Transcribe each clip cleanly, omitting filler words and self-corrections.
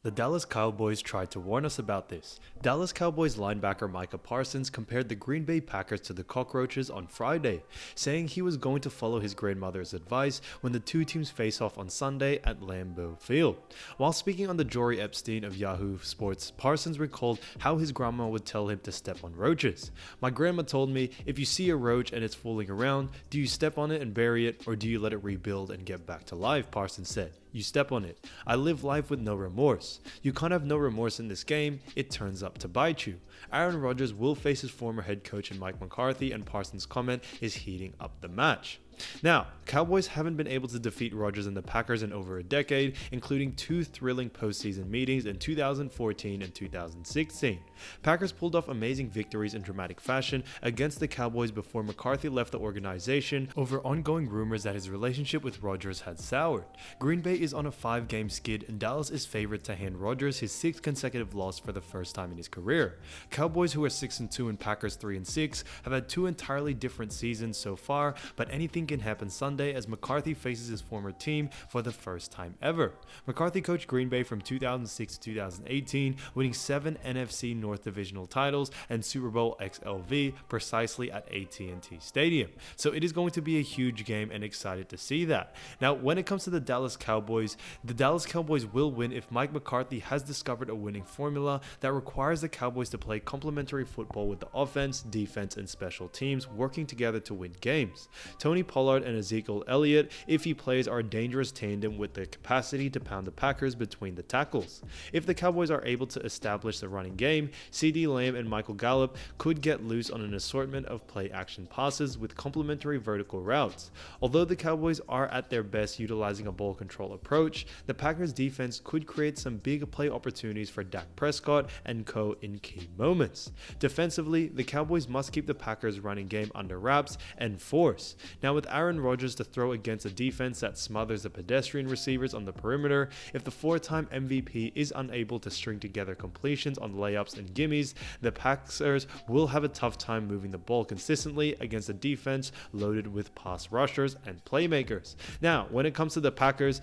The Dallas Cowboys tried to warn us about this. Dallas Cowboys linebacker Micah Parsons compared the Green Bay Packers to the cockroaches on Friday, saying he was going to follow his grandmother's advice when the two teams face off on Sunday at Lambeau Field. While speaking on the Jory Epstein of Yahoo Sports, Parsons recalled how his grandma would tell him to step on roaches. "My grandma told me, if you see a roach and it's fooling around, do you step on it and bury it, or do you let it rebuild and get back to life?" Parsons said. "You step on it. I live life with no remorse. You can't have no remorse in this game. It turns up to bite you." Aaron Rodgers will face his former head coach in Mike McCarthy, and Parsons' comment is heating up the match. Now, Cowboys haven't been able to defeat Rodgers and the Packers in over a decade, including two thrilling postseason meetings in 2014 and 2016. Packers pulled off amazing victories in dramatic fashion against the Cowboys before McCarthy left the organization over ongoing rumors that his relationship with Rodgers had soured. Green Bay is on a 5-game skid, and Dallas is favored to hand Rodgers his 6th consecutive loss for the first time in his career. Cowboys, who are 6-2 and Packers 3-6, have had two entirely different seasons so far, but anything can happen Sunday as McCarthy faces his former team for the first time ever. McCarthy coached Green Bay from 2006 to 2018, winning 7 NFC North Divisional titles and Super Bowl XLV precisely at AT&T Stadium. So it is going to be a huge game, and excited to see that. Now, when it comes to the Dallas Cowboys will win if Mike McCarthy has discovered a winning formula that requires the Cowboys to play complementary football with the offense, defense, and special teams working together to win games. Tony Pollard and Ezekiel Elliott, if he plays, are a dangerous tandem with the capacity to pound the Packers between the tackles. If the Cowboys are able to establish the running game, CeeDee Lamb and Michael Gallup could get loose on an assortment of play-action passes with complementary vertical routes. Although the Cowboys are at their best utilizing a ball control approach, the Packers defense could create some big play opportunities for Dak Prescott and co in key moments. Defensively, the Cowboys must keep the Packers running game under wraps and force. Now, with Aaron Rodgers to throw against a defense that smothers the pedestrian receivers on the perimeter, if the 4-time MVP is unable to string together completions on layups and gimmies, the Packers will have a tough time moving the ball consistently against a defense loaded with pass rushers and playmakers. Now, when it comes to the Packers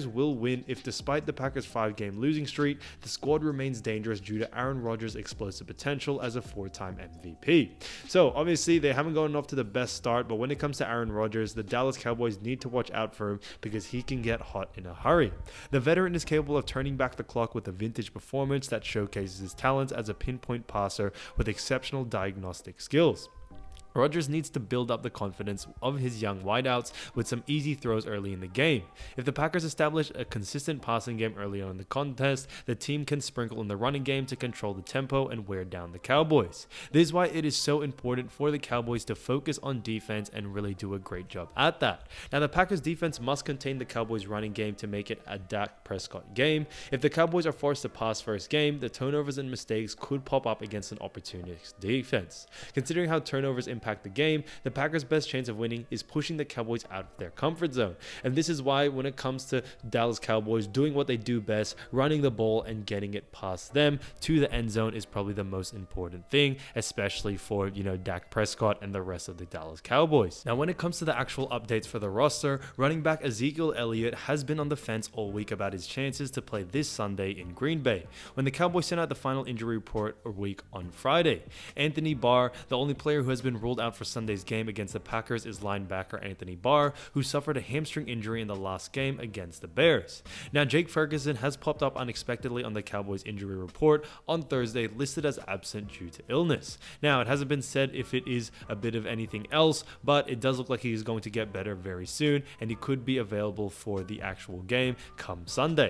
will win if, despite the Packers' 5-game losing streak, the squad remains dangerous due to Aaron Rodgers' explosive potential as a 4-time MVP. So, obviously, they haven't gotten off to the best start, but when it comes to Aaron Rodgers, the Dallas Cowboys need to watch out for him because he can get hot in a hurry. The veteran is capable of turning back the clock with a vintage performance that showcases his talents as a pinpoint passer with exceptional diagnostic skills. Rodgers needs to build up the confidence of his young wideouts with some easy throws early in the game. If the Packers establish a consistent passing game early on in the contest, the team can sprinkle in the running game to control the tempo and wear down the Cowboys. This is why it is so important for the Cowboys to focus on defense and really do a great job at that. Now, the Packers defense must contain the Cowboys running game to make it a Dak Prescott game. If the Cowboys are forced to pass first game, the turnovers and mistakes could pop up against an opportunistic defense. Considering how turnovers impact the game, the Packers' best chance of winning is pushing the Cowboys out of their comfort zone. And this is why when it comes to Dallas Cowboys doing what they do best, running the ball and getting it past them to the end zone is probably the most important thing, especially for, Dak Prescott and the rest of the Dallas Cowboys. Now, when it comes to the actual updates for the roster, running back Ezekiel Elliott has been on the fence all week about his chances to play this Sunday in Green Bay, when the Cowboys sent out the final injury report a week on Friday. Anthony Barr, the only player who has been ruled out for Sunday's game against the Packers, is linebacker Anthony Barr, who suffered a hamstring injury in the last game against the Bears. Now, Jake Ferguson has popped up unexpectedly on the Cowboys injury report on Thursday, listed as absent due to illness. Now, it hasn't been said if it is a bit of anything else, but it does look like he's going to get better very soon, and he could be available for the actual game come Sunday.